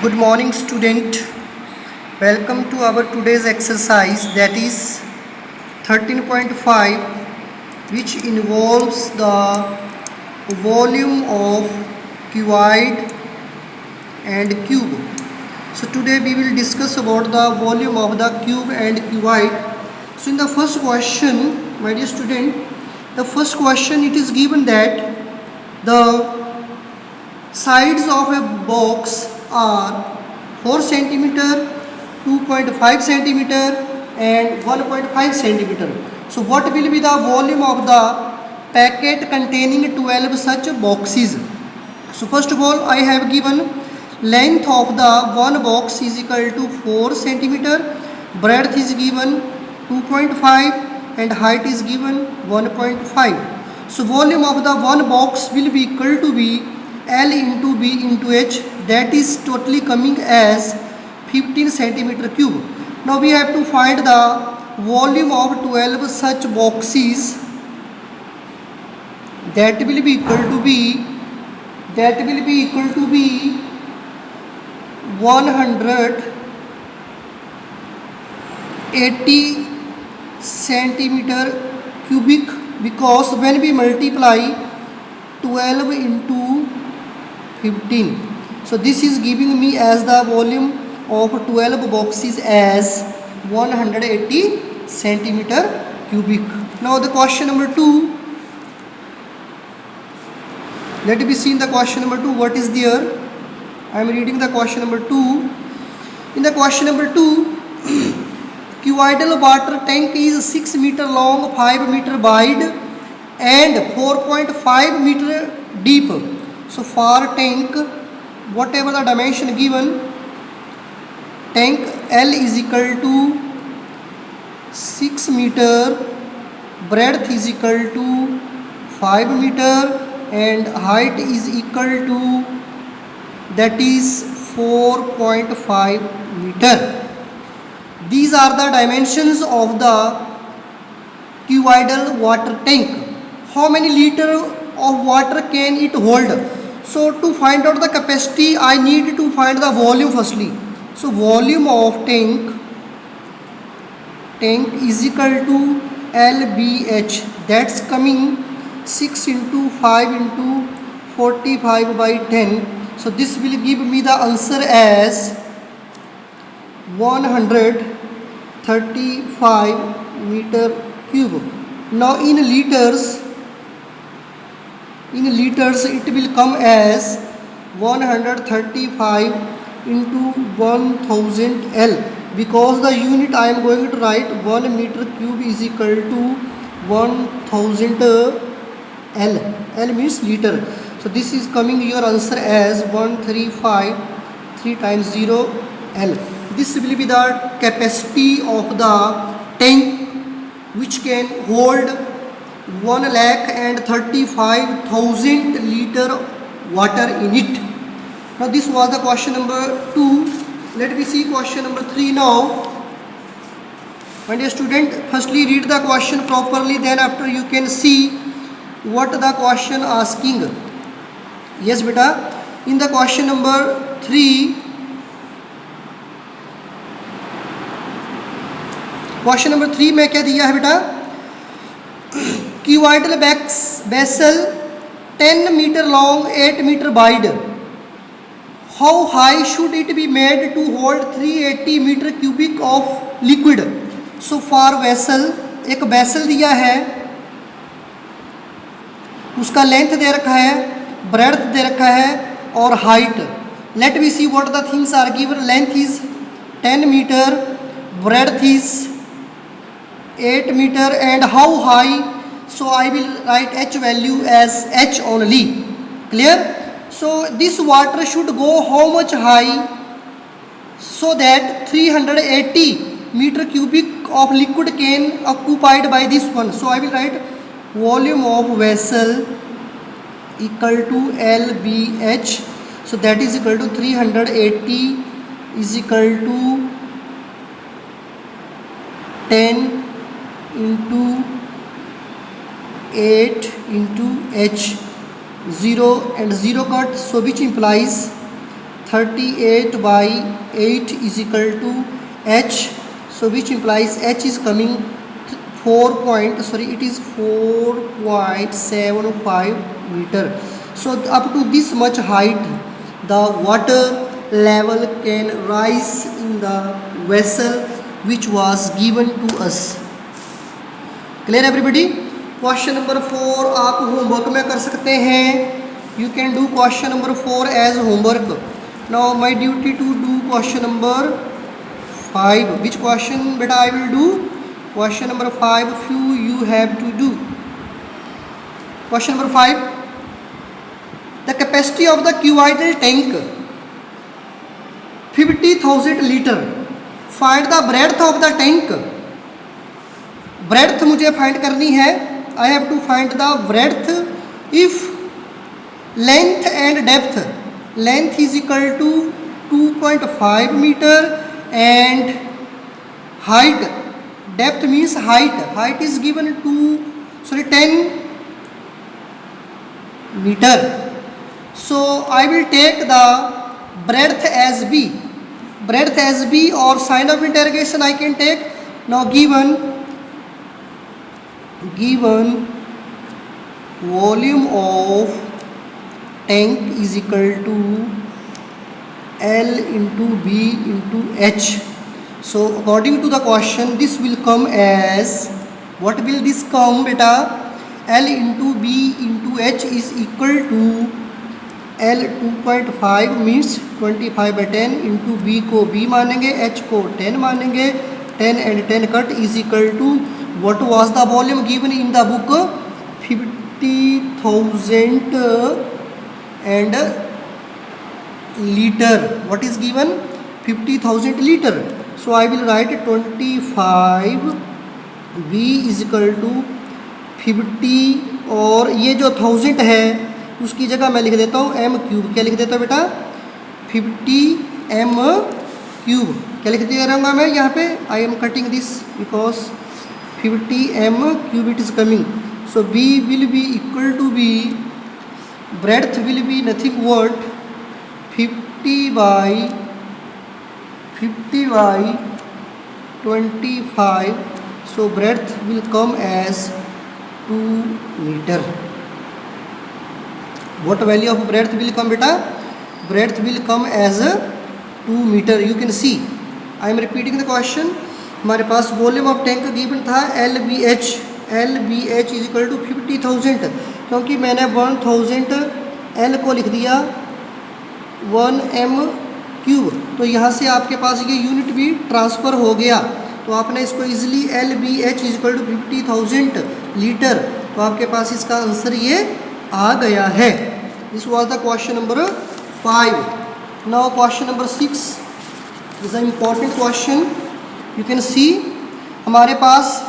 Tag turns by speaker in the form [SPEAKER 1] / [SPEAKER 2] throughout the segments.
[SPEAKER 1] Good morning, student. Welcome to our today's exercise, that is 13.5, which involves the volume of cuboid and cube. So today we will discuss about the volume of the cube and cuboid. So in the first question, my dear student, the first question it is given that the sides of a box are 4 centimeter, 2.5 centimeter and 1.5 centimeter. So what will be the volume of the packet containing 12 such boxes? So first of all, I have given length of the one box is equal to 4 centimeter, breadth is given 2.5 and height is given 1.5. So volume of the one box will be equal to be L into B into H, that is totally coming as 15 centimeter cube. Now we have to find the volume of 12 such boxes, that will be equal to be 180 centimeter cubic, because when we multiply 12 into 15, so this is giving me as the volume of 12 boxes as 180 centimeter cubic. Now the question number 2, let me see in the question number 2 what is there. I am reading the question number 2. In the question number 2, cuboidal water tank is 6 meter long, 5 meter wide and 4.5 meter deep. So for tank, whatever the dimension given, tank L is equal to 6 meter, breadth is equal to 5 meter and height is equal to, that is 4.5 meter. These are the dimensions of the cuboidal water tank. How many liter of water can it hold? So to find out the capacity, I need to find the volume firstly. So volume of tank is equal to LBH, that's coming 6 into 5 into 45 by 10. So this will give me the answer as 135 meter cube. Now in liters it will come as 135 into 1000 L, because the unit I am going to write 1 meter cube is equal to 1000 L. L means liter. So this is coming your answer as 135 3 times 0 L. This will be the capacity of the tank, which can hold 1,35,000 liter water in it. Now this was the question number 2. Let me see question number 3 now. My dear student, firstly read the question properly, then after you can see what the question asking. Yes beta, in the question number 3, question number 3 में क्या दिया है बेटा? Cuboidal vessel 10 meter long, 8 meter wide. How high should it be made to hold 380 meter cubic of liquid? So for vessel, एक vessel दिया है, उसका length दे रखा है, ब्रेड्थ दे रखा है और height. Let we see what the things are given. Length is 10 meter, breadth is 8 meter and how high? So I will write H value as H only. Clear? So this water should go how much high? So that 380 meter cubic of liquid can occupied by this one. So I will write volume of vessel equal to LBH. So that is equal to 380 is equal to 10 into 8 into H, 0 and 0 cut, so which implies 38/8 is equal to h. So which implies h is coming 4.75 meter. So up to this much height the water level can rise in the vessel which was given to us. Clear everybody? Question number 4 आप homework में कर सकते हैं. You can do question number 4 as homework. Now my duty to do question number 5. Which question beta I will do? Question number 5 few you have to do. Question number 5. The capacity of the cuboidal tank 50,000 liter. Find the breadth of the tank. Breadth मुझे find करनी है. I have to find the breadth if length and depth. Length is equal to 2.5 meter and height. Depth means height. Height is given to 10 meter. So I will take the breadth as b. Breadth as b or sign of interrogation I can take. Now given volume of tank is equal to L into B into H. So according to the question this will come as, what will this come beta? L into B into H is equal to L 2.5 means 25/10 into B को B मानेंगे, H को 10 मानेंगे. 10 and 10 cut is equal to, what was the volume given in the book? 50,000 and liter. What is given? 50,000 liter. So I will write 25 B is equal to 50 और ये जो 1000 है उसकी जगह मैं लिख देता हूँ m क्यूब. क्या लिख देता हूँ बेटा? 50 m क्यूब. क्या लिख दिया रहूँगा मैं यहाँ पे? I am cutting this because 50 m cube it is coming. So B will be equal to B. Breadth will be nothing but 50 by 25. So breadth will come as 2 meter. What value of breadth will come beta? Breadth will come as 2 meter. You can see I am repeating the question. हमारे पास volume of tank given था LBH. LBH is equal to 50,000. क्योंकि मैंने 1000 L को लिख दिया 1 m cube, तो यहाँ से आपके पास ये यूनिट भी ट्रांसफ़र हो गया. तो आपने इसको easily LBH is equal to 50,000 litre, तो आपके पास इसका आंसर ये आ गया है. This was the question number 5. Now question number 6 is a important question. You can see हमारे पास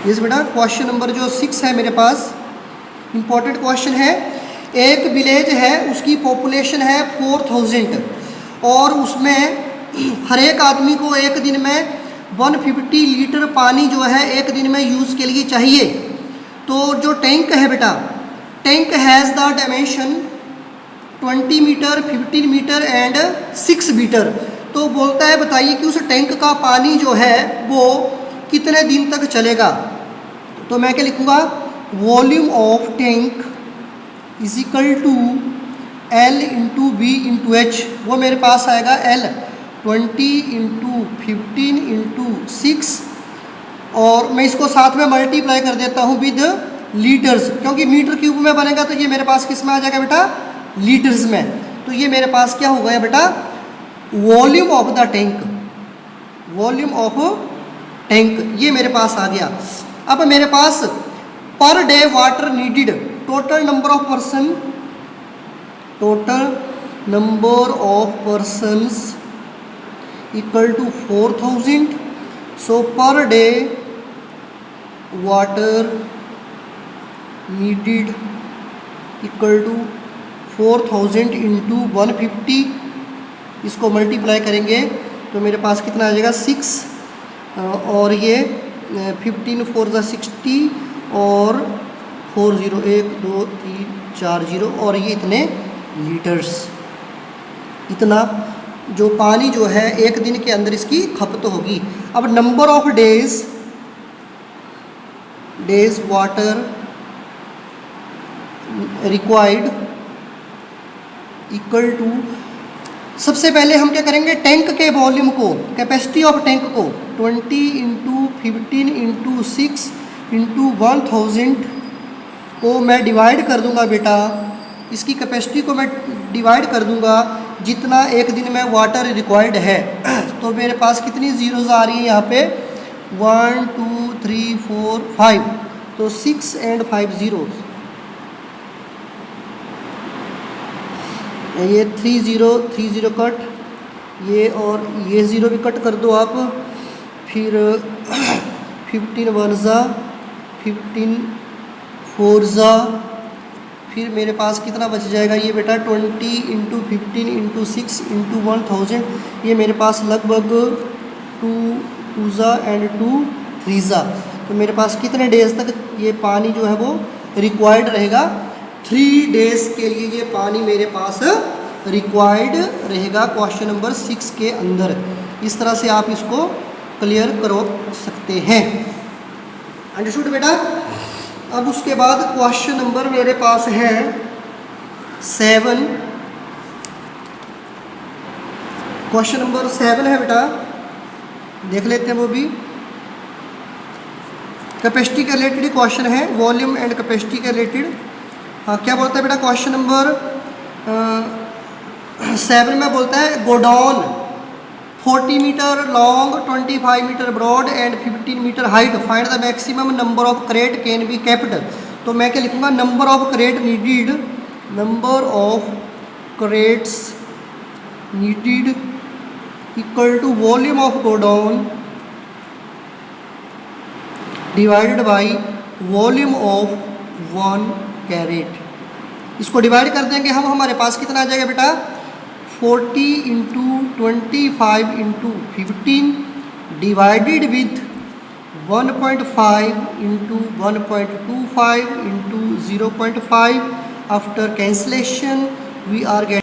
[SPEAKER 1] यस बेटा क्वेश्चन नंबर जो 6 है मेरे पास इम्पॉर्टेंट क्वेश्चन है. एक विलेज है, उसकी पॉपुलेशन है 4000 और उसमें हर एक आदमी को एक दिन में 150 लीटर पानी जो है एक दिन में यूज़ के लिए चाहिए. तो जो टैंक है बेटा, tank has the dimension 20 metre, 15 metre and 6 metre. तो बोलता है बताइए कि उस टैंक का पानी जो है वो कितने दिन तक चलेगा. तो मैं क्या लिखूँगा? Volume of tank is equal to L into B into H. वो मेरे पास आएगा L 20 इंटू 15 इंटू 6 और मैं इसको साथ में मल्टीप्लाई कर देता हूँ विद लीटर्स, क्योंकि मीटर क्यूब में बनेगा तो ये मेरे पास किस में आ जाएगा बेटा? लीटर्स में. तो ये मेरे पास क्या हो गया बेटा? Volume of the tank. Volume of tank ये मेरे पास आ गया. अब मेरे पास per day water needed, total number of persons equal to 4000. So per day water needed equal to 4000 into 150. इसको मल्टीप्लाई करेंगे तो मेरे पास कितना आ जाएगा? 6 और ये 15 4 60 और 4 0 1 2 3 4 0 और ये इतने लीटर्स। इतना जो पानी जो है एक दिन के अंदर इसकी खपत होगी। अब number of days water required equal to, सबसे पहले हम क्या करेंगे, टैंक के वॉल्यूम को, कैपेसिटी ऑफ टैंक को 20 इंटू 15 इंटू 6 इंटू 1000 को मैं डिवाइड कर दूंगा बेटा, इसकी कैपेसिटी को मैं डिवाइड कर दूंगा जितना एक दिन में वाटर रिक्वायर्ड है। तो मेरे पास कितनी ज़ीरोज़ आ रही है यहाँ पे, 1 2 3 4 5, तो 6 and 5 zeros, ये 3 0 कट, ये और ये ज़ीरो भी कट कर दो आप, फिर 15 1 ज़ा, 15 4 ज़ा, फिर मेरे पास कितना बच जाएगा ये बेटा, 20 इंटू 15 इंटू 6 इंटू 1000, ये मेरे पास लगभग 2 2 ज़ा एंड 2 3 ज़ा। तो मेरे पास कितने डेज तक ये पानी जो है वो रिक्वायर्ड रहेगा, 3 डेज़ के लिए ये पानी मेरे पास रिक्वायर्ड रहेगा क्वेश्चन नंबर 6 के अंदर। इस तरह से आप इसको क्लियर करो सकते हैं। अंडरस्टूड बेटा। अब उसके बाद क्वेश्चन नंबर मेरे पास है 7। क्वेश्चन नंबर 7 है बेटा, देख लेते हैं वो भी। कैपेसिटी के रिलेटेड क्वेश्चन है, वॉल्यूम एंड कैपेसिटी के रिलेटेड। हाँ, क्या बोलता है बेटा क्वेश्चन नंबर 7 में बोलता है, godown 40 metre long, 25 metre broad and 15 metre height, find the maximum number of crate can be kept. तो मैं क्या लिखूँगा, number of crate needed, number of crates needed equal to volume of godown divided by volume of 1 crate. इसको divide कर देंगे हम, हमारे पास कितना आ जाएगा बेटा, 40 into 25 into 15 divided with 1.5 into 1.25 into 0.5। After cancellation we are gate